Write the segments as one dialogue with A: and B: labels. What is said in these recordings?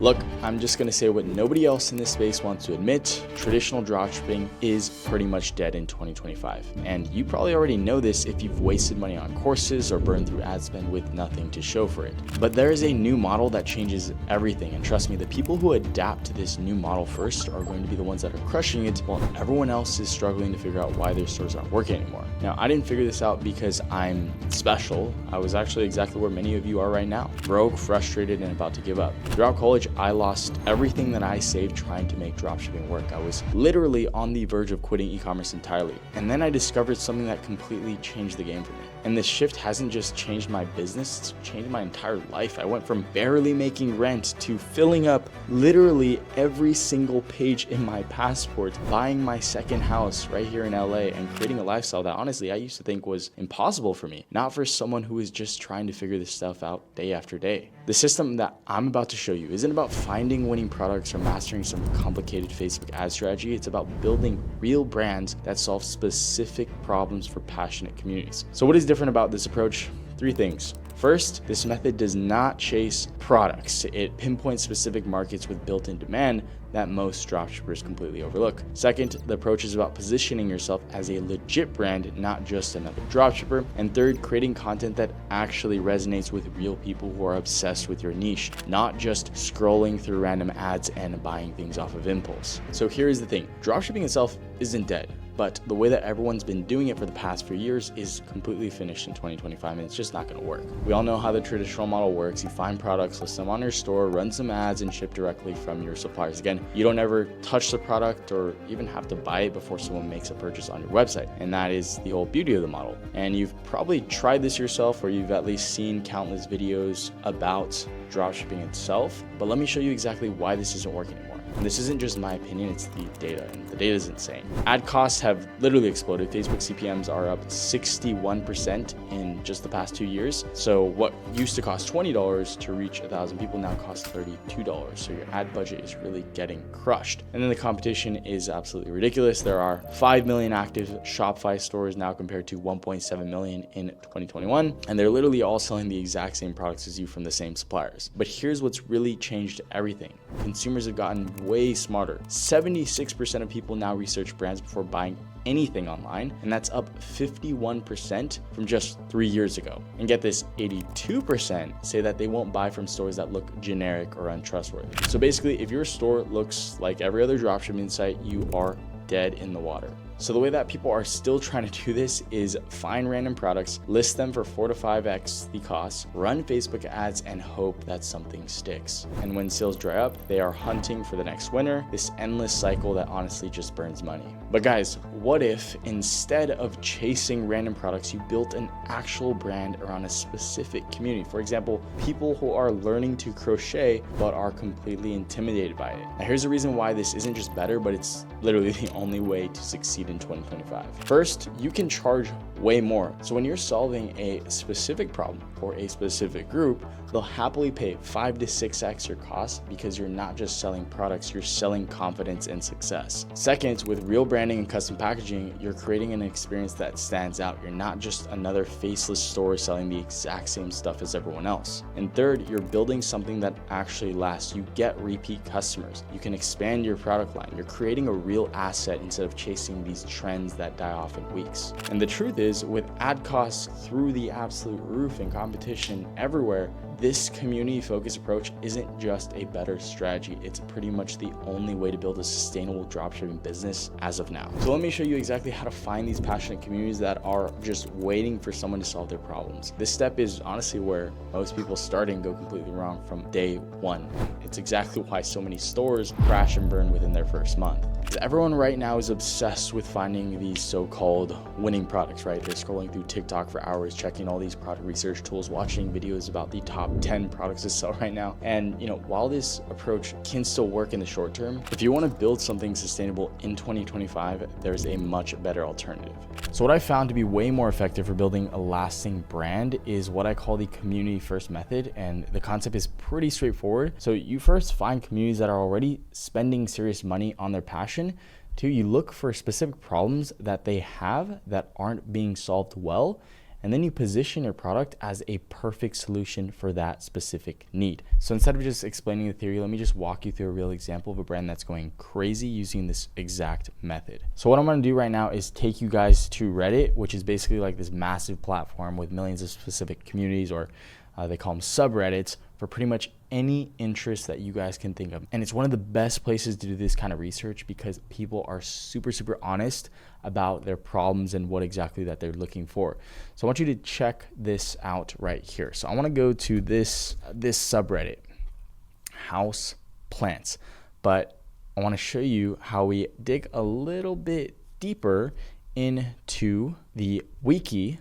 A: Look, I'm just gonna say what nobody else in this space wants to admit. Traditional dropshipping is pretty much dead in 2025. And you probably already know this if you've wasted money on courses or burned through ad spend with nothing to show for it. But there is a new model that changes everything. And trust me, the people who adapt to this new model first are going to be the ones that are crushing it, while everyone else is struggling to figure out why their stores aren't working anymore. Now, I didn't figure this out because I'm special. I was actually exactly where many of you are right now. Broke, frustrated, and about to give up. Throughout college, I lost everything that I saved trying to make dropshipping work. I was literally on the verge of quitting e-commerce entirely. And then I discovered something that completely changed the game for me. And this shift hasn't just changed my business, it's changed my entire life. I went from barely making rent to filling up literally every single page in my passport, buying my second house right here in LA, and creating a lifestyle that honestly I used to think was impossible for me, not for someone who is just trying to figure this stuff out day after day. The system that I'm about to show you isn't about finding winning products or mastering some complicated Facebook ad strategy. It's about building real brands that solve specific problems for passionate communities. So what is different about this approach? 3 things. First, this method does not chase products. It pinpoints specific markets with built-in demand that most dropshippers completely overlook. Second, the approach is about positioning yourself as a legit brand, not just another dropshipper. And third, creating content that actually resonates with real people who are obsessed with your niche, not just scrolling through random ads and buying things off of impulse. So here's the thing, dropshipping itself isn't dead, but the way that everyone's been doing it for the past few years is completely finished in 2025, and it's just not gonna work. We all know how the traditional model works. You find products, list them on your store, run some ads, and ship directly from your suppliers. Again, you don't ever touch the product or even have to buy it before someone makes a purchase on your website. And that is the whole beauty of the model. And you've probably tried this yourself, or you've at least seen countless videos about dropshipping itself. But let me show you exactly why this isn't working anymore. And this isn't just my opinion, it's the data, and the data is insane. Ad costs have literally exploded. Facebook CPMs are up 61% in just the past 2 years. So what used to cost $20 to reach 1,000 people now costs $32. So your ad budget is really getting crushed. And then the competition is absolutely ridiculous. There are 5 million active Shopify stores now compared to 1.7 million in 2021. And they're literally all selling the exact same products as you from the same suppliers. But here's what's really changed everything. Consumers have gotten way smarter. 76% of people now research brands before buying anything online, and that's up 51% from just 3 years ago. And get this, 82% say that they won't buy from stores that look generic or untrustworthy. So basically, if your store looks like every other dropshipping site, you are dead in the water. So the way that people are still trying to do this is find random products, list them for 4 to 5x the cost, run Facebook ads, and hope that something sticks. And when sales dry up, they are hunting for the next winner, this endless cycle that honestly just burns money. But guys, what if instead of chasing random products, you built an actual brand around a specific community? For example, people who are learning to crochet but are completely intimidated by it. Now here's the reason why this isn't just better, but it's literally the only way to succeed in 2025. First, you can charge way more. So when you're solving a specific problem for a specific group, they'll happily pay 5 to 6x your cost because you're not just selling products, you're selling confidence and success. Second, with real branding and custom packaging, you're creating an experience that stands out. You're not just another faceless store selling the exact same stuff as everyone else. And third, you're building something that actually lasts. You get repeat customers. You can expand your product line. You're creating a real asset instead of chasing these trends that die off in weeks. And the truth is, with ad costs through the absolute roof and competition everywhere, this community-focused approach isn't just a better strategy, it's pretty much the only way to build a sustainable dropshipping business as of now. So let me show you exactly how to find these passionate communities that are just waiting for someone to solve their problems. This step is honestly where most people starting go completely wrong from day one. It's exactly why so many stores crash and burn within their first month. Because everyone right now is obsessed with finding these so-called winning products, right? They're scrolling through TikTok for hours, checking all these product research tools, watching videos about the top 10 products to sell right now. And while this approach can still work in the short term, if you want to build something sustainable in 2025, there's a much better alternative. So what I found to be way more effective for building a lasting brand is what I call the community first method. And the concept is pretty straightforward. So you first find communities that are already spending serious money on their passion. 2, you look for specific problems that they have that aren't being solved well. and then you position your product as a perfect solution for that specific need. So instead of just explaining the theory, let me just walk you through a real example of a brand that's going crazy using this exact method. So what I'm going to do right now is take you guys to Reddit, which is basically like this massive platform with millions of specific communities, or they call them subreddits, for pretty much any interest that you guys can think of. And it's one of the best places to do this kind of research because people are super, super honest about their problems and what exactly that they're looking for. So I want you to check this out right here. So I want to go to this subreddit, house plants, but I want to show you how we dig a little bit deeper into the wiki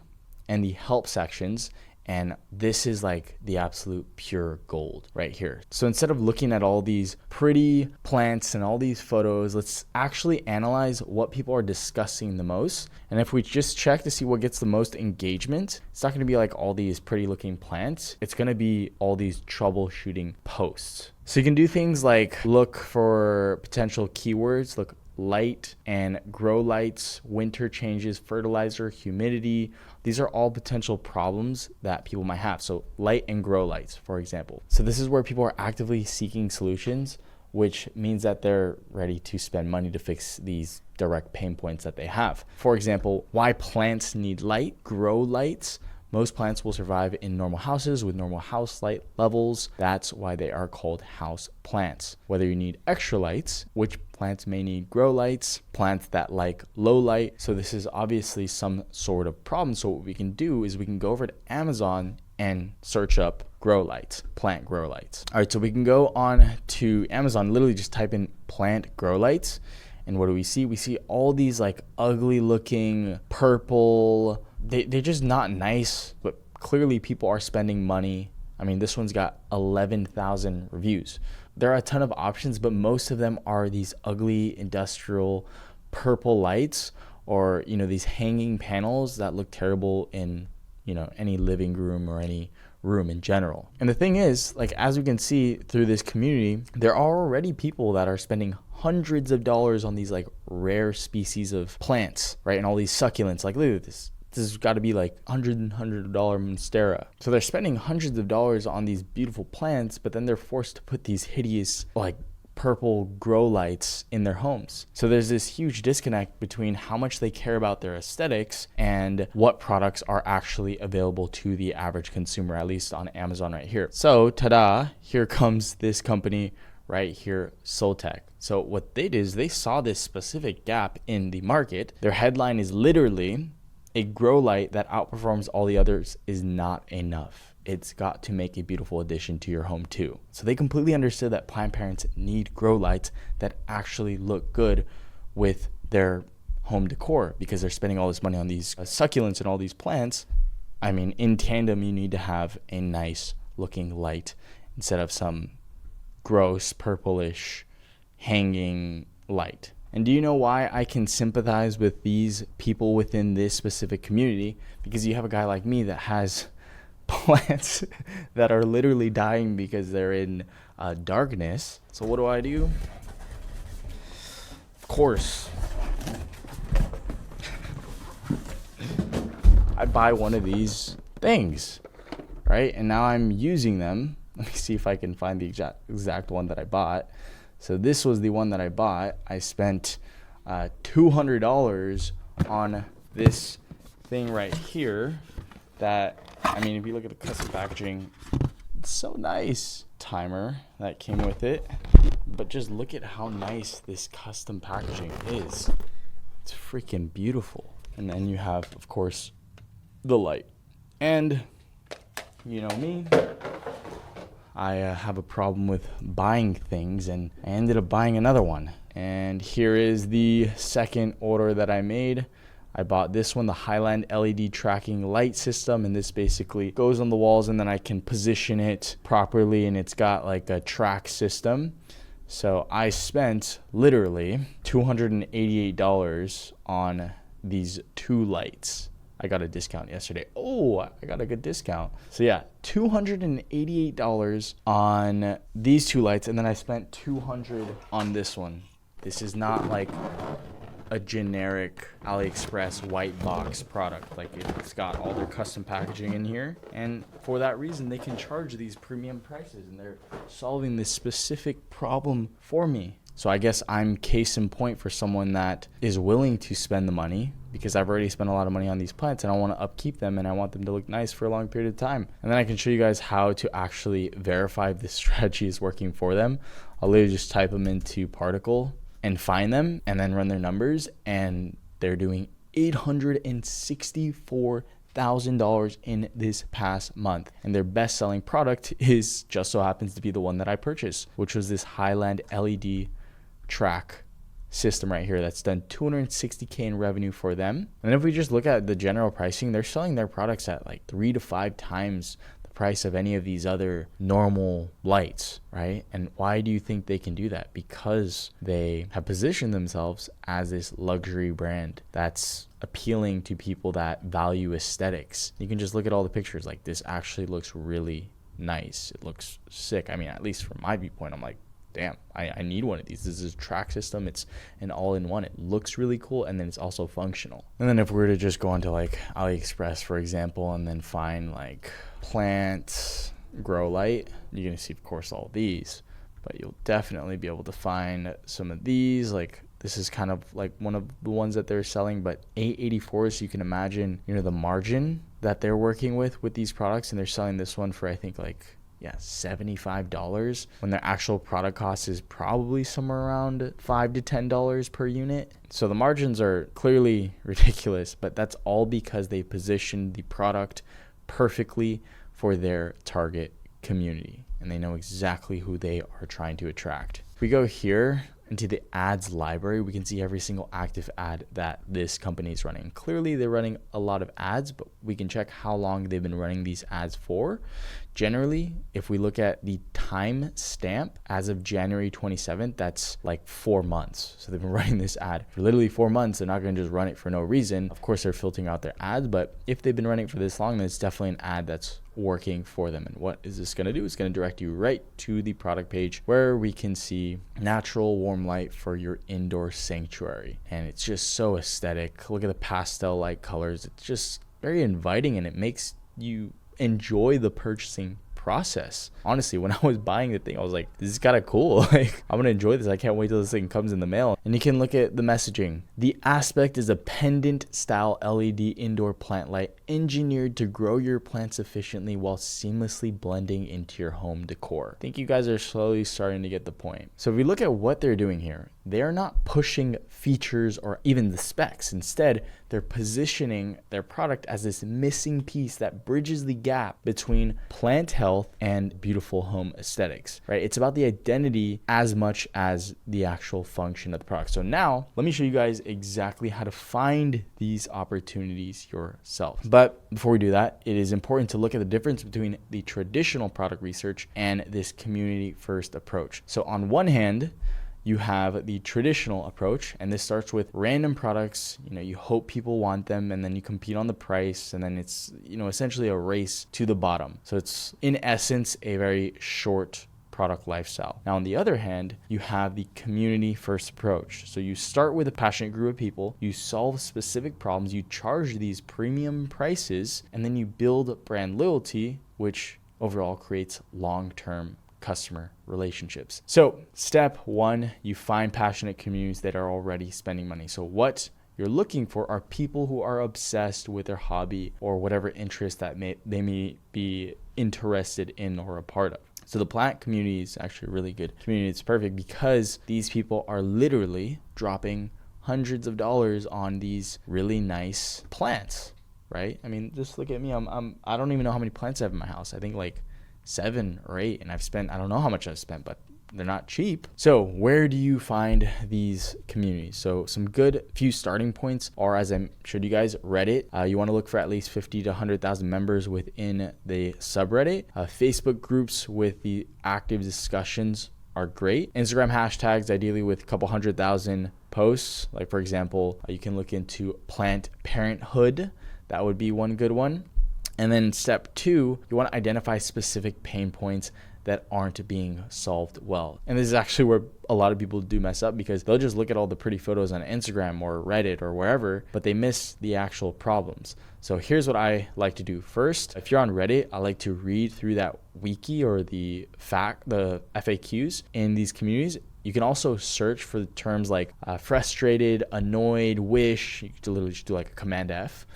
A: and the help sections. And this is like the absolute pure gold right here. So instead of looking at all these pretty plants and all these photos, let's actually analyze what people are discussing the most. And if we just check to see what gets the most engagement, it's not gonna be like all these pretty looking plants. It's gonna be all these troubleshooting posts. So you can do things like look for potential keywords, look light and grow lights, winter changes, fertilizer, humidity. These are all potential problems that people might have. So light and grow lights, for example. So this is where people are actively seeking solutions, which means that they're ready to spend money to fix these direct pain points that they have. For example, why plants need light, grow lights. Most plants will survive in normal houses with normal house light levels. That's why they are called house plants. Whether you need extra lights, which plants may need grow lights, plants that like low light. So this is obviously some sort of problem. So what we can do is we can go over to Amazon and search up grow lights, plant grow lights. All right, so we can go on to Amazon, literally just type in plant grow lights. And what do we see? We see all these like ugly looking purple, they're just not nice, but clearly people are spending money. I mean, this one's got 11,000 reviews. There are a ton of options, but most of them are these ugly industrial purple lights, or, you know, these hanging panels that look terrible in, you know, any living room or any room in general. And the thing is, like, as we can see through this community, there are already people that are spending hundreds of dollars on these like rare species of plants, right? And all these succulents, like, look at this. This has got to be like $100 monstera. So they're spending hundreds of dollars on these beautiful plants, but then they're forced to put these hideous like purple grow lights in their homes. So there's this huge disconnect between how much they care about their aesthetics and what products are actually available to the average consumer, at least on Amazon right here. So ta-da, here comes this company right here, Soltech. So what they did is they saw this specific gap in the market. Their headline is literally, a grow light that outperforms all the others is not enough. It's got to make a beautiful addition to your home too. So they completely understood that plant parents need grow lights that actually look good with their home decor, because they're spending all this money on these succulents and all these plants. I mean, in tandem, you need to have a nice looking light instead of some gross purplish hanging light. And do you know why I can sympathize with these people within this specific community? Because you have a guy like me that has plants that are literally dying because they're in darkness. So what do? Of course, I buy one of these things, right? And now I'm using them. Let me see if I can find the exact one that I bought. So this was the one that I bought. I spent $200 on this thing right here that, I mean, if you look at the custom packaging, it's so nice. Timer that came with it. But just look at how nice this custom packaging is. It's freaking beautiful. And then you have, of course, the light. And you know me, I have a problem with buying things, and I ended up buying another one. And here is the second order that I made. I bought this one, the Highland LED tracking light system, and this basically goes on the walls and then I can position it properly, and it's got like a track system. So I spent literally $288 on these two lights. I got a discount yesterday. Oh, I got a good discount. So yeah, $288 on these two lights, and then I spent $200 on this one. This is not like a generic AliExpress white box product. Like it's got all their custom packaging in here. And for that reason, they can charge these premium prices, and they're solving this specific problem for me. So I guess I'm case in point for someone that is willing to spend the money, because I've already spent a lot of money on these plants and I want to upkeep them and I want them to look nice for a long period of time. And then I can show you guys how to actually verify if this strategy is working for them. I'll literally just type them into Particle and find them and then run their numbers, and they're doing $864,000 in this past month. And their best selling product is just so happens to be the one that I purchased, which was this Highland LED track system right here that's done $260K in revenue for them. And if we just look at the general pricing, they're selling their products at like 3 to 5 times the price of any of these other normal lights, right? And why do you think they can do that? Because they have positioned themselves as this luxury brand that's appealing to people that value aesthetics. You can just look at all the pictures. Like, this actually looks really nice. It looks sick. I mean, at least from my viewpoint, I'm like, damn, I need one of these. This is a track system. It's an all-in-one. It looks really cool, and then it's also functional. And then if we were to just go onto like AliExpress, for example, and then find like plant grow light, you're gonna see, of course, all these, but you'll definitely be able to find some of these. Like, this is kind of like one of the ones that they're selling, but $884. So you can imagine, you know, the margin that they're working with these products, and they're selling this one for, I think, like, $75, when their actual product cost is probably somewhere around $5 to $10 per unit. So the margins are clearly ridiculous, but that's all because they positioned the product perfectly for their target community, and they know exactly who they are trying to attract. If we go here into the ads library, we can see every single active ad that this company is running. Clearly, they're running a lot of ads, but we can check how long they've been running these ads for. Generally, if we look at the time stamp as of January 27th, that's like 4 months. So they've been running this ad for literally 4 months. They're not going to just run it for no reason. Of course, they're filtering out their ads, but if they've been running it for this long, then it's definitely an ad that's working for them. And what is this going to do? It's going to direct you right to the product page where we can see natural warm light for your indoor sanctuary. And it's just so aesthetic. Look at the pastel light colors. It's just very inviting, and it makes you enjoy the purchasing process. Honestly, when I was buying the thing, I was like, this is kind of cool. Like, I'm gonna enjoy this. I can't wait till this thing comes in the mail. And you can look at the messaging. The Aspect is a pendant style LED indoor plant light engineered to grow your plants efficiently while seamlessly blending into your home decor. I think you guys are slowly starting to get the point. So if we look at what they're doing here, they're not pushing features or even the specs. Instead, they're positioning their product as this missing piece that bridges the gap between plant health and beautiful home aesthetics, right? It's about the identity as much as the actual function of the product. So now let me show you guys exactly how to find these opportunities yourself. But before we do that, it is important to look at the difference between the traditional product research and this community first approach. So on one hand, you have the traditional approach, and this starts with random products. You know, you hope people want them, and then you compete on the price, and then it's, you know, essentially a race to the bottom. So it's in essence a very short product lifestyle. Now, on the other hand, you have the community first approach. So you start with a passionate group of people, you solve specific problems, you charge these premium prices, and then you build brand loyalty, which overall creates long-term customer relationships. So step one, you find passionate communities that are already spending money. So what you're looking for are people who are obsessed with their hobby or whatever interest that they may be interested in or a part of. So the plant community is actually a really good community. It's perfect because these people are literally dropping hundreds of dollars on these really nice plants, right? I mean, just look at me. I don't even know how many plants I have in my house. I think like 7 or 8, and I've spent, I don't know how much I've spent, but they're not cheap. So where do you find these communities? So some good few starting points are, as I showed you guys, Reddit. You want to look for at least 50 to 100,000 members within the subreddit. Facebook groups with the active discussions are great. Instagram hashtags, ideally with a couple 100,000 posts. Like, for example, you can look into Plant Parenthood. That would be one good one. And then step 2, you want to identify specific pain points that aren't being solved well. And this is actually where a lot of people do mess up, because they'll just look at all the pretty photos on Instagram or Reddit or wherever, but they miss the actual problems. So here's what I like to do. First, if you're on Reddit, I like to read through that wiki or the FAQs in these communities. You can also search for terms like frustrated, annoyed, wish. You can literally just do like a Command F,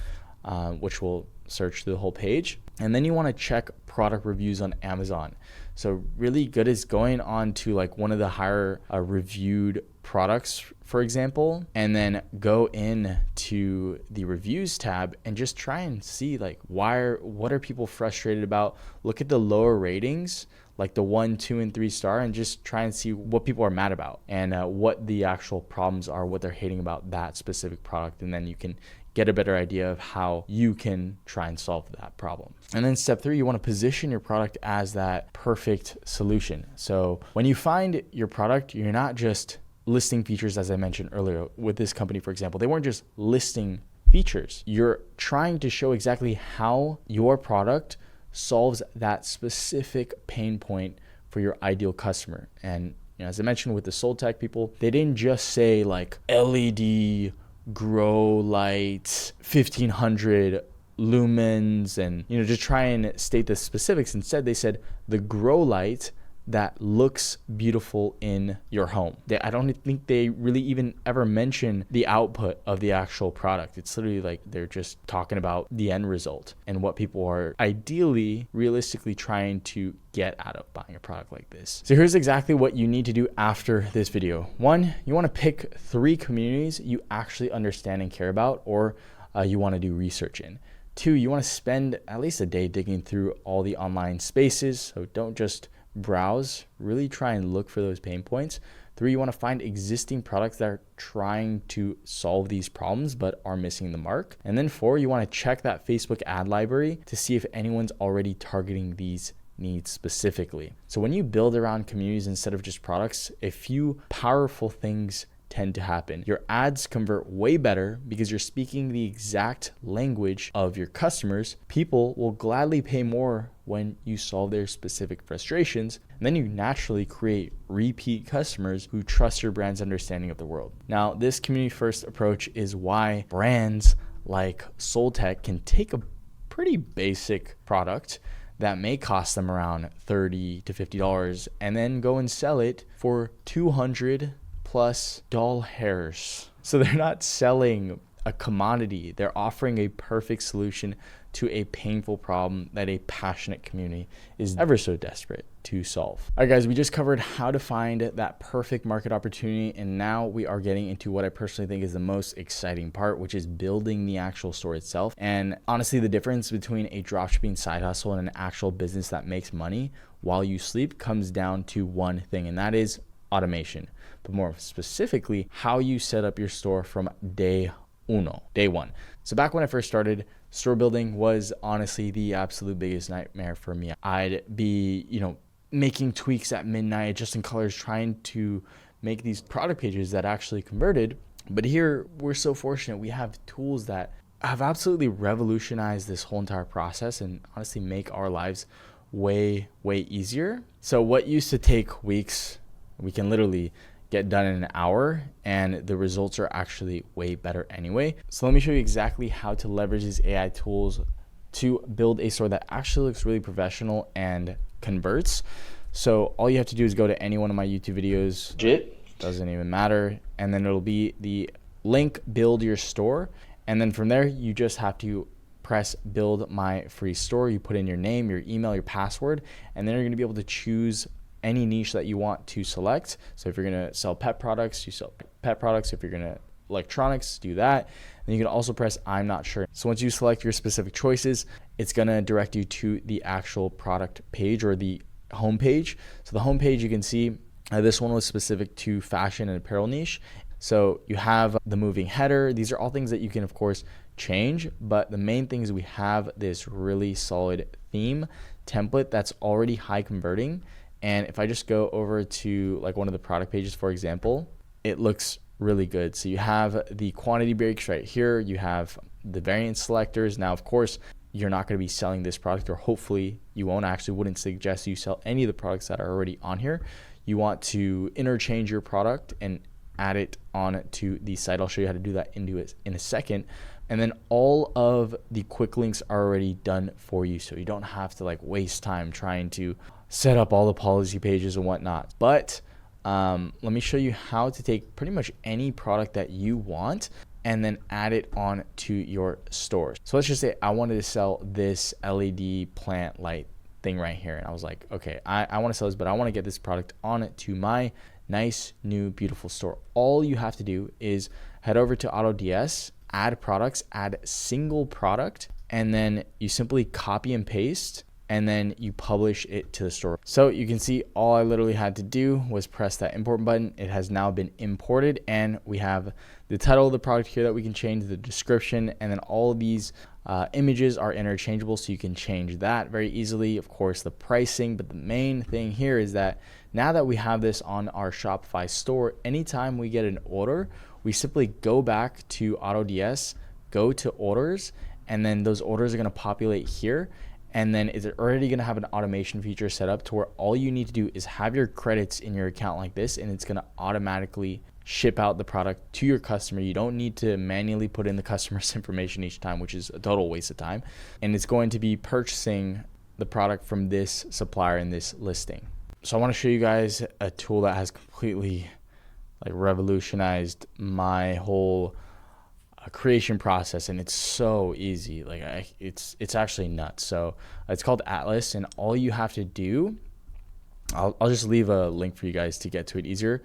A: which will search through the whole page. And then you want to check product reviews on Amazon. So really good is going on to like one of the higher reviewed products, for example, and then go in to the reviews tab and just try and see like what are people frustrated about. Look at the lower ratings, like the 1, 2, and 3 star, and just try and see what people are mad about and what the actual problems are, what they're hating about that specific product. And then you can get a better idea of how you can try and solve that problem. And then step 3, you want to position your product as that perfect solution. So when you find your product, you're not just listing features, as I mentioned earlier with this company, for example. They weren't just listing features. You're trying to show exactly how your product solves that specific pain point for your ideal customer. And as I mentioned with the Soul Tech people, they didn't just say like LED grow light 1500 lumens and just try and state the specifics. Instead, they said the grow light that looks beautiful in your home. I don't think they really even ever mention the output of the actual product. It's literally like they're just talking about the end result and what people are ideally, realistically trying to get out of buying a product like this. So here's exactly what you need to do after this video. 1, you want to pick 3 communities you actually understand and care about, or you want to do research in. 2, you want to spend at least a day digging through all the online spaces. So don't just browse, really try and look for those pain points. 3, you want to find existing products that are trying to solve these problems but are missing the mark. And then 4, you want to check that Facebook ad library to see if anyone's already targeting these needs specifically. So when you build around communities instead of just products, a few powerful things tend to happen. Your ads convert way better because you're speaking the exact language of your customers. People will gladly pay more when you solve their specific frustrations, and then you naturally create repeat customers who trust your brand's understanding of the world. Now, this community first approach is why brands like Soul Tech can take a pretty basic product that may cost them around $30 to $50 and then go and sell it for $200 plus doll hairs. So they're not selling a commodity. They're offering a perfect solution to a painful problem that a passionate community is ever so desperate to solve. All right, guys, we just covered how to find that perfect market opportunity. And now we are getting into what I personally think is the most exciting part, which is building the actual store itself. And honestly, the difference between a dropshipping side hustle and an actual business that makes money while you sleep comes down to one thing, and that is automation. But more specifically, how you set up your store from day one. So back when I first started, store building was honestly the absolute biggest nightmare for me. I'd be, making tweaks at midnight, adjusting colors, trying to make these product pages that actually converted. But here, we're so fortunate. We have tools that have absolutely revolutionized this whole entire process and honestly make our lives way, way easier. So what used to take weeks, we can literally get done in an hour, and the results are actually way better anyway. So let me show you exactly how to leverage these AI tools to build a store that actually looks really professional and converts. So all you have to do is go to any one of my YouTube videos, doesn't even matter, and then it'll be the link build your store, and then from there you just have to press build my free store. You put in your name, your email, your password, and then you're going to be able to choose any niche that you want to select. So if you're going to sell pet products, you sell pet products. If you're going to electronics, do that. And you can also press I'm not sure. So once you select your specific choices, it's going to direct you to the actual product page or the home page. So the home page, you can see this one was specific to fashion and apparel niche. So you have the moving header. These are all things that you can of course change, but the main thing is we have this really solid theme template that's already high converting. And if I just go over to like one of the product pages, for example, it looks really good. So you have the quantity breaks right here. You have the variant selectors. Now, of course, you're not going to be selling this product, or hopefully you won't. I actually wouldn't suggest you sell any of the products that are already on here. You want to interchange your product and add it on to the site. I'll show you how to do that in a second. And then all of the quick links are already done for you, so you don't have to like waste time trying to set up all the policy pages and whatnot. But let me show you how to take pretty much any product that you want and then add it on to your store. So let's just say I wanted to sell this LED plant light thing right here. And I was like, okay, I want to sell this, but I want to get this product on to my nice, new, beautiful store. All you have to do is head over to AutoDS, add products, add single product, and then you simply copy and paste, and then you publish it to the store. So you can see all I literally had to do was press that import button. It has now been imported, and we have the title of the product here that we can change, the description, and then all of these images are interchangeable, so you can change that very easily. Of course, the pricing, but the main thing here is that now that we have this on our Shopify store, anytime we get an order, we simply go back to AutoDS, go to orders, and then those orders are going to populate here. And then it's already going to have an automation feature set up to where all you need to do is have your credits in your account like this, and it's going to automatically ship out the product to your customer. You don't need to manually put in the customer's information each time, which is a total waste of time. And it's going to be purchasing the product from this supplier in this listing. So I want to show you guys a tool that has completely like revolutionized my whole creation process, and it's so easy. Like it's actually nuts. So it's called Atlas, and all you have to do, I'll just leave a link for you guys to get to it easier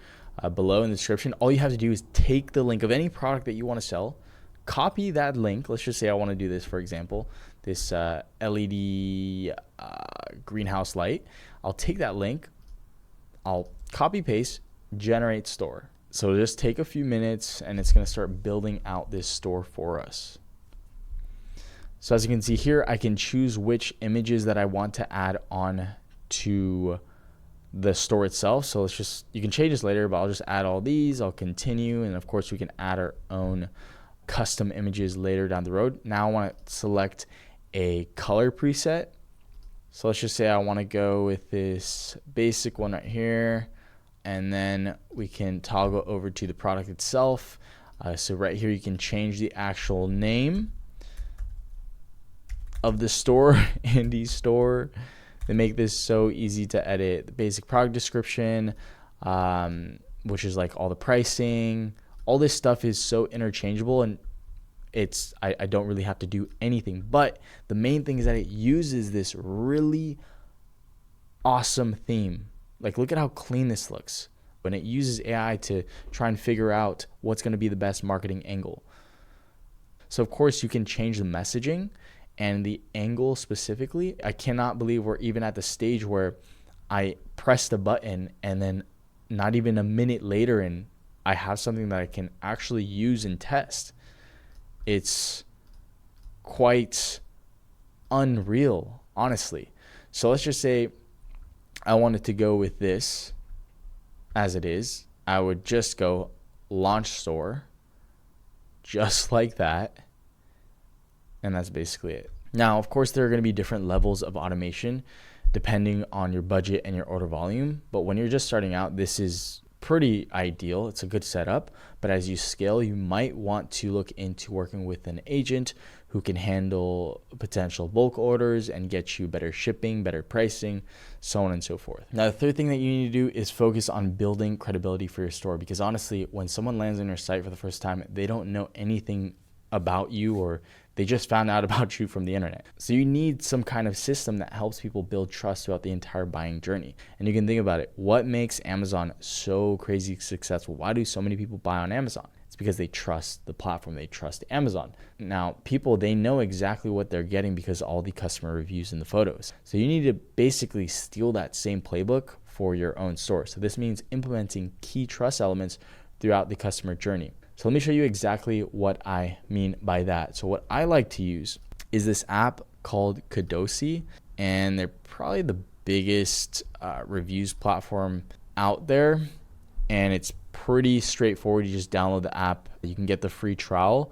A: below in the description. All you have to do is take the link of any product that you want to sell, copy that link. Let's just say I want to do this, for example, this LED greenhouse light. I'll take that link, I'll copy paste, generate store. So just take a few minutes, and it's going to start building out this store for us. So as you can see here, I can choose which images that I want to add on to the store itself. So let's just, you can change this later, but I'll just add all these. I'll continue. And of course we can add our own custom images later down the road. Now I want to select a color preset. So let's just say I want to go with this basic one right here. And then we can toggle over to the product itself. So right here, you can change the actual name of the store, indie store. They make this so easy to edit. The basic product description, which is like all the pricing. All this stuff is so interchangeable, and I don't really have to do anything. But the main thing is that it uses this really awesome theme. Like, look at how clean this looks. When it uses AI to try and figure out what's going to be the best marketing angle. So of course you can change the messaging and the angle specifically. I cannot believe we're even at the stage where I press the button and then not even a minute later and I have something that I can actually use and test. It's quite unreal, honestly. So let's just say I wanted to go with this as it is. I would just go launch store, just like that. And that's basically it. Now, of course, there are going to be different levels of automation depending on your budget and your order volume. But when you're just starting out, this is pretty ideal. It's a good setup. But as you scale, you might want to look into working with an agent who can handle potential bulk orders and get you better shipping, better pricing, so on and so forth. Now, the third thing that you need to do is focus on building credibility for your store, because honestly, when someone lands on your site for the first time, they don't know anything about you, or they just found out about you from the internet. So you need some kind of system that helps people build trust throughout the entire buying journey. And you can think about it. What makes Amazon so crazy successful? Why do so many people buy on Amazon? It's because they trust the platform. They trust Amazon. Now, people, they know exactly what they're getting because of all the customer reviews and the photos. So you need to basically steal that same playbook for your own store. So this means implementing key trust elements throughout the customer journey. So let me show you exactly what I mean by that. So what I like to use is this app called Kudosi, and they're probably the biggest reviews platform out there. And it's pretty straightforward. You just download the app. You can get the free trial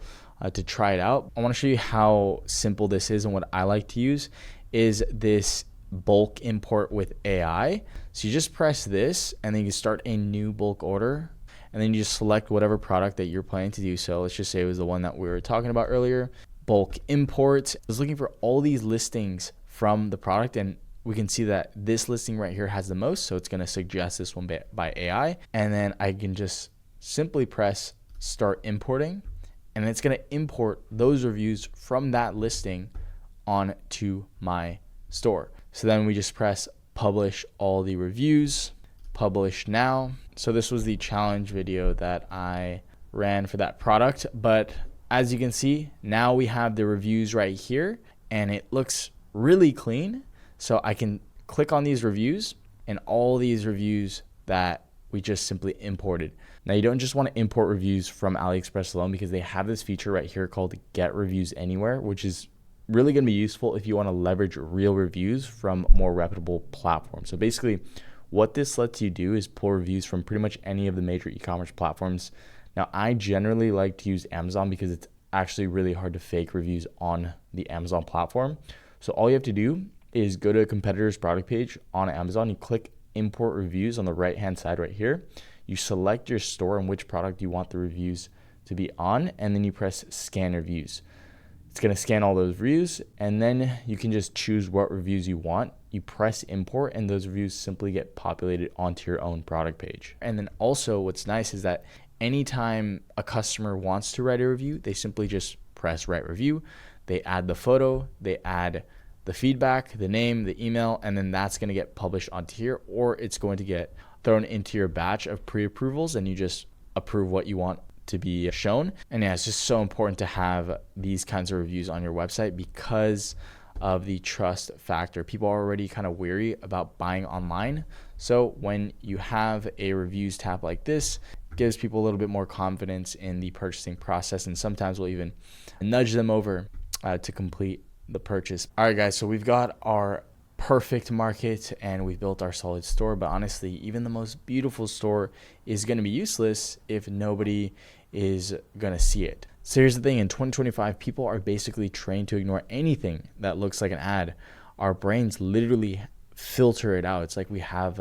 A: to try it out. I want to show you how simple this is, and what I like to use is this bulk import with AI. So you just press this and then you start a new bulk order, and then you just select whatever product that you're planning to do. So let's just say it was the one that we were talking about earlier, bulk import. I was looking for all these listings from the product, and we can see that this listing right here has the most, so it's going to suggest this one by AI. And then I can just simply press start importing, and it's going to import those reviews from that listing onto my store. So then we just press publish all the reviews, publish now. So this was the challenge video that I ran for that product, but as you can see, now we have the reviews right here, and it looks really clean. So I can click on these reviews and all these reviews that we just simply imported. Now you don't just want to import reviews from AliExpress alone, because they have this feature right here called Get Reviews Anywhere, which is really going to be useful if you want to leverage real reviews from more reputable platforms. So basically what this lets you do is pull reviews from pretty much any of the major e-commerce platforms. Now I generally like to use Amazon because it's actually really hard to fake reviews on the Amazon platform. So all you have to do is go to a competitor's product page on Amazon. You click import reviews on the right hand side right here. You select your store and which product you want the reviews to be on, and then you press scan reviews. It's going to scan all those reviews, and then you can just choose what reviews you want. You press import, and those reviews simply get populated onto your own product page. And then also what's nice is that anytime a customer wants to write a review, they simply just press write review. They add the photo, they add the feedback, the name, the email, and then that's going to get published onto here, or it's going to get thrown into your batch of pre-approvals, and you just approve what you want to be shown. And yeah, it's just so important to have these kinds of reviews on your website because of the trust factor. People are already kind of weary about buying online. So when you have a reviews tab like this, it gives people a little bit more confidence in the purchasing process, and sometimes we'll even nudge them over to complete the purchase. All right, guys, so we've got our perfect market and we've built our solid store, but honestly, even the most beautiful store is going to be useless if nobody is going to see it. So here's the thing, in 2025, people are basically trained to ignore anything that looks like an ad. Our brains literally filter it out. It's like we have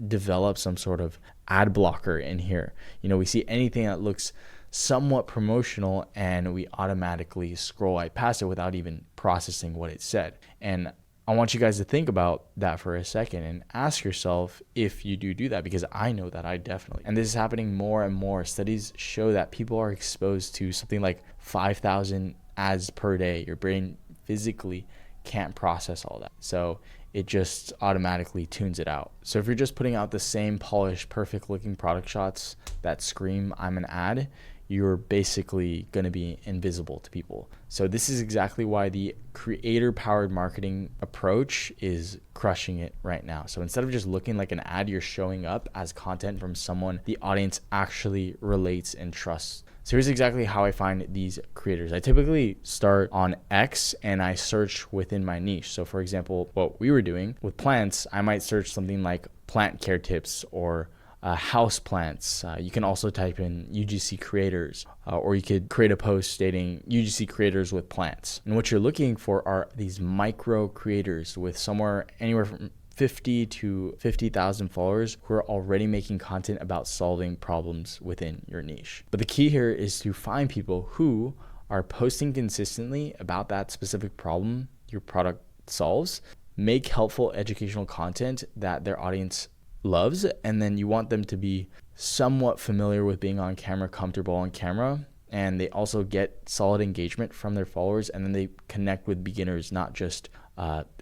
A: developed some sort of ad blocker in here. You know, we see anything that looks somewhat promotional and we automatically scroll right past it without even processing what it said. And I want you guys to think about that for a second and ask yourself if you do that, because I know that I definitely. And this is happening more and more. Studies show that people are exposed to something like 5,000 ads per day. Your brain physically can't process all that. So it just automatically tunes it out. So if you're just putting out the same polished, perfect looking product shots that scream, I'm an ad, you're basically going to be invisible to people. So this is exactly why the creator-powered marketing approach is crushing it right now. So instead of just looking like an ad, you're showing up as content from someone the audience actually relates and trusts. So here's exactly how I find these creators. I typically start on X and I search within my niche. So for example, what we were doing with plants, I might search something like plant care tips or house plants. You can also type in UGC creators, or you could create a post stating UGC creators with plants. And what you're looking for are these micro creators with somewhere anywhere from 50 to 50,000 followers who are already making content about solving problems within your niche. But the key here is to find people who are posting consistently about that specific problem your product solves, make helpful educational content that their audience loves, and then you want them to be somewhat familiar with being on camera, comfortable on camera, and they also get solid engagement from their followers, and then they connect with beginners, not just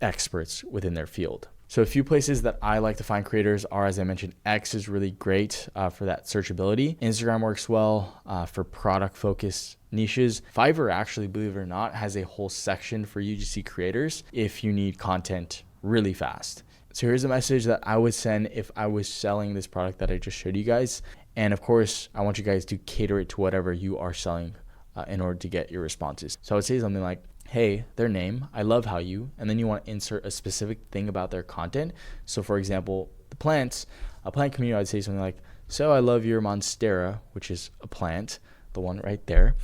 A: experts within their field. So a few places that I like to find creators are, as I mentioned, X is really great for that searchability. Instagram works well for product focused niches. Fiverr actually, believe it or not, has a whole section for UGC creators if you need content really fast. So here's a message that I would send if I was selling this product that I just showed you guys. And of course, I want you guys to cater it to whatever you are selling in order to get your responses. So I would say something like, hey, their name, I love how you, and then you want to insert a specific thing about their content. So for example, the plants, a plant community, I'd say something like, so I love your monstera, which is a plant, the one right there.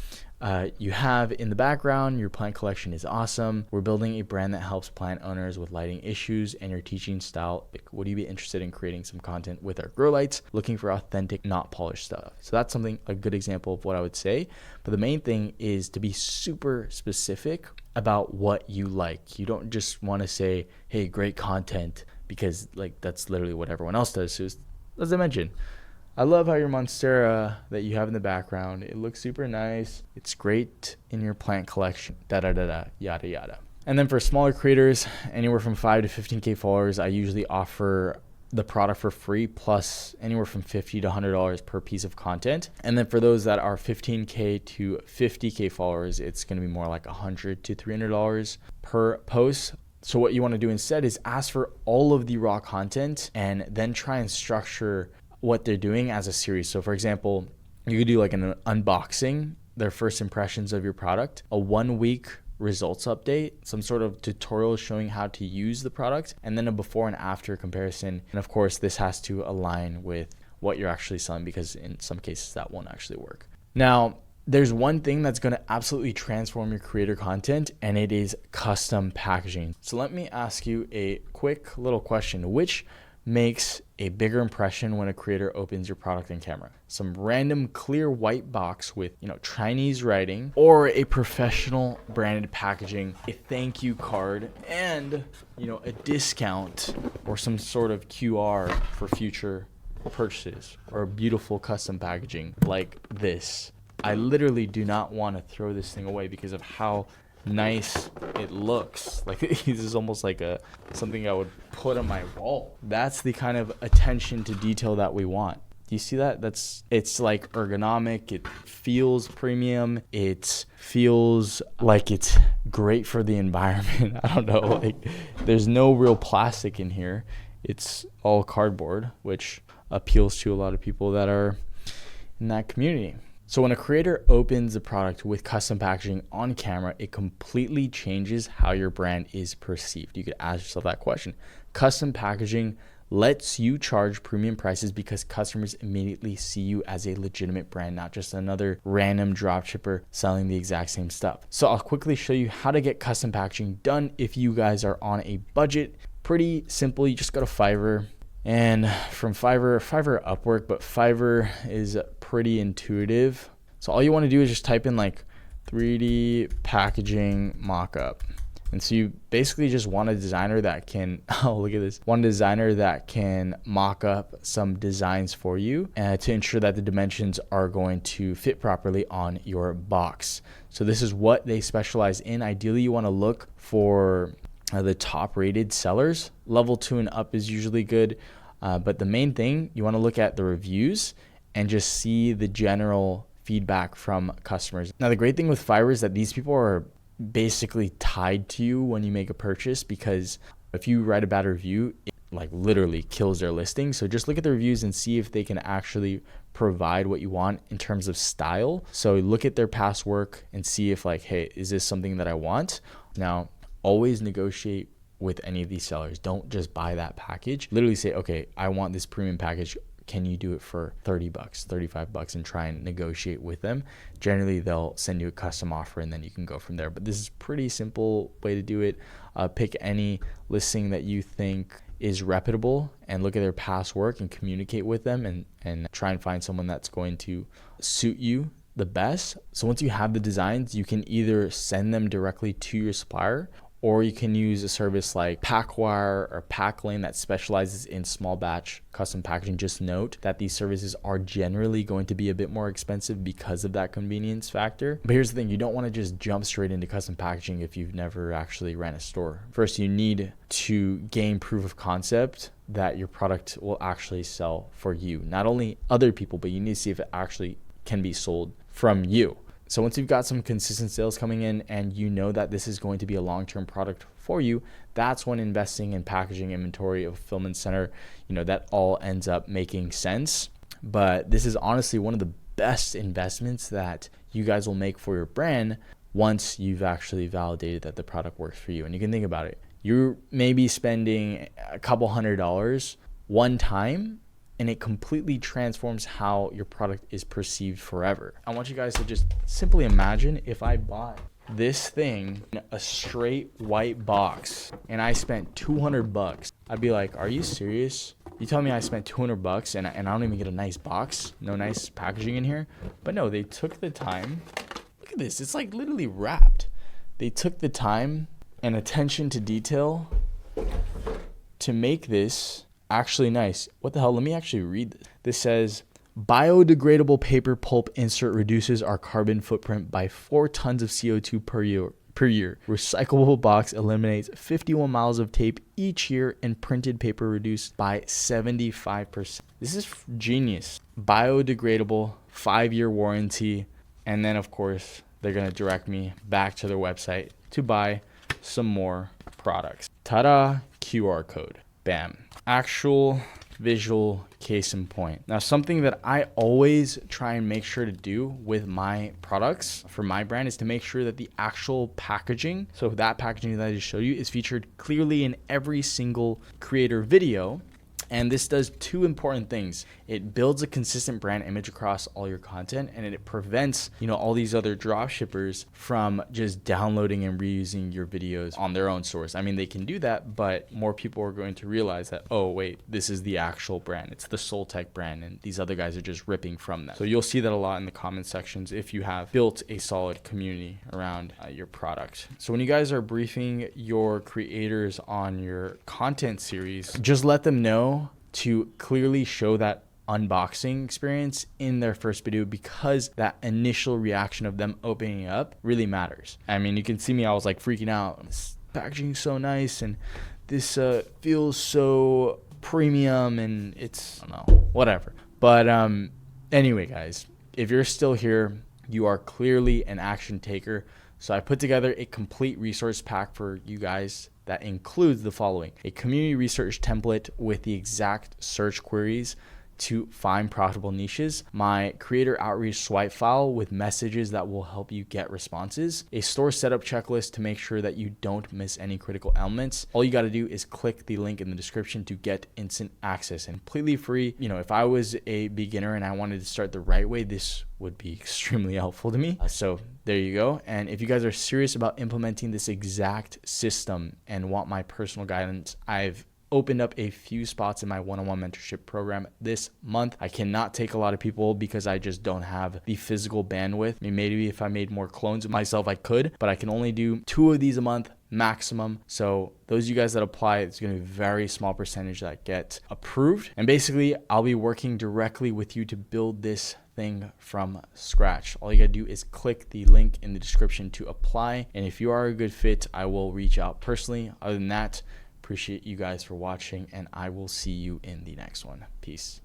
A: you have in the background, your plant collection is awesome. We're building a brand that helps plant owners with lighting issues, and your teaching style. Would you be interested in creating some content with our grow lights, looking for authentic, not polished stuff? So that's a good example of what I would say. But the main thing is to be super specific about what you like. You don't just want to say, hey, great content, because like that's literally what everyone else does. So as I mentioned, I love how your Monstera that you have in the background, it looks super nice. It's great in your plant collection, yada, yada. And then for smaller creators, anywhere from 5 to 15K followers, I usually offer the product for free plus anywhere from $50 to $100 per piece of content. And then for those that are 15K to 50K followers, it's going to be more like $100 to $300 per post. So what you want to do instead is ask for all of the raw content and then try and structure what they're doing as a series. So for example, you could do like an unboxing, their first impressions of your product, a 1 week results update, some sort of tutorial showing how to use the product, and then a before and after comparison. And of course, this has to align with what you're actually selling, because in some cases that won't actually work. Now, there's one thing that's going to absolutely transform your creator content, and it is custom packaging. So let me ask you a quick little question. Which makes a bigger impression when a creator opens your product in camera? Some random clear white box with, Chinese writing, or a professional branded packaging, a thank you card, and, a discount or some sort of QR for future purchases, or beautiful custom packaging like this. I literally do not want to throw this thing away because of how nice it looks. Like this is almost like something I would put on my wall. That's the kind of attention to detail that we want. Do you see that? It's like ergonomic. It feels premium. It feels like it's great for the environment. I don't know. Like there's no real plastic in here. It's all cardboard, which appeals to a lot of people that are in that community. So when a creator opens a product with custom packaging on camera, it completely changes how your brand is perceived. You could ask yourself that question. Custom packaging lets you charge premium prices because customers immediately see you as a legitimate brand, not just another random dropshipper selling the exact same stuff. So I'll quickly show you how to get custom packaging done if you guys are on a budget. Pretty simple. You just go to Fiverr. And from Fiverr Upwork, but Fiverr is pretty intuitive. So all you want to do is just type in like 3D packaging mockup. And so you basically just want a designer that can, want a designer that can mock up some designs for you to ensure that the dimensions are going to fit properly on your box. So this is what they specialize in. Ideally, you want to look for the top rated sellers. Level 2 and up is usually good. But the main thing, you want to look at the reviews and just see the general feedback from customers. Now, the great thing with Fiverr is that these people are basically tied to you when you make a purchase, because if you write a bad review, it like literally kills their listing. So just look at the reviews and see if they can actually provide what you want in terms of style. So look at their past work and see if like, hey, is this something that I want? Now, always negotiate with any of these sellers. Don't just buy that package. Literally say, okay, I want this premium package. Can you do it for $30, $35, and try and negotiate with them? Generally, they'll send you a custom offer and then you can go from there. But this is a pretty simple way to do it. Pick any listing that you think is reputable and look at their past work and communicate with them and try and find someone that's going to suit you the best. So once you have the designs, you can either send them directly to your supplier, or you can use a service like Packwire or Packlane that specializes in small batch custom packaging. Just note that these services are generally going to be a bit more expensive because of that convenience factor. But here's the thing, you don't want to just jump straight into custom packaging if you've never actually ran a store. First, you need to gain proof of concept that your product will actually sell for you. Not only other people, but you need to see if it actually can be sold from you. So once you've got some consistent sales coming in and you know that this is going to be a long-term product for you, that's when investing in packaging, inventory, a fulfillment center, that all ends up making sense. But this is honestly one of the best investments that you guys will make for your brand once you've actually validated that the product works for you. And you can think about it. You may be spending a couple $100 one time and it completely transforms how your product is perceived forever. I want you guys to just simply imagine if I bought this thing in a straight white box and I spent $200. I'd be like, are you serious? You tell me I spent $200 and I don't even get a nice box, no nice packaging in here. But no, they took the time. Look at this, it's like literally wrapped. They took the time and attention to detail to make this actually nice. What the hell? Let me actually read this. This says, biodegradable paper pulp insert reduces our carbon footprint by 4 tons of CO2 per year. Recyclable box eliminates 51 miles of tape each year, and printed paper reduced by 75%. This is genius. Biodegradable, 5-year warranty. And then of course, they're going to direct me back to their website to buy some more products. Ta-da, QR code. Bam. Actual visual case in point. Now, something that I always try and make sure to do with my products for my brand is to make sure that the actual packaging, so that packaging that I just showed you, is featured clearly in every single creator video. And this does 2 important things. It builds a consistent brand image across all your content, and it prevents, all these other drop shippers from just downloading and reusing your videos on their own source. I mean, they can do that, but more people are going to realize that, oh wait, this is the actual brand. It's the Soltech brand, and these other guys are just ripping from them. So you'll see that a lot in the comment sections if you have built a solid community around your product. So when you guys are briefing your creators on your content series, just let them know to clearly show that unboxing experience in their first video, because that initial reaction of them opening up really matters. I mean, you can see me, I was like freaking out. This packaging is so nice, and this feels so premium, and it's, I don't know, whatever. But anyway, guys, if you're still here, you are clearly an action taker. So I put together a complete resource pack for you guys that includes the following: a community research template with the exact search queries to find profitable niches, my creator outreach swipe file with messages that will help you get responses, a store setup checklist to make sure that you don't miss any critical elements. All you got to do is click the link in the description to get instant access and completely free. If I was a beginner and I wanted to start the right way, this would be extremely helpful to me. So there you go. And if you guys are serious about implementing this exact system and want my personal guidance, I've opened up a few spots in my one-on-one mentorship program this month. I cannot take a lot of people because I just don't have the physical bandwidth. I mean, maybe if I made more clones of myself, I could, but I can only do 2 of these a month maximum. So those of you guys that apply, it's going to be a very small percentage that get approved. And basically, I'll be working directly with you to build this thing from scratch. All you gotta do is click the link in the description to apply. And if you are a good fit, I will reach out personally. Other than that, appreciate you guys for watching, and I will see you in the next one. Peace.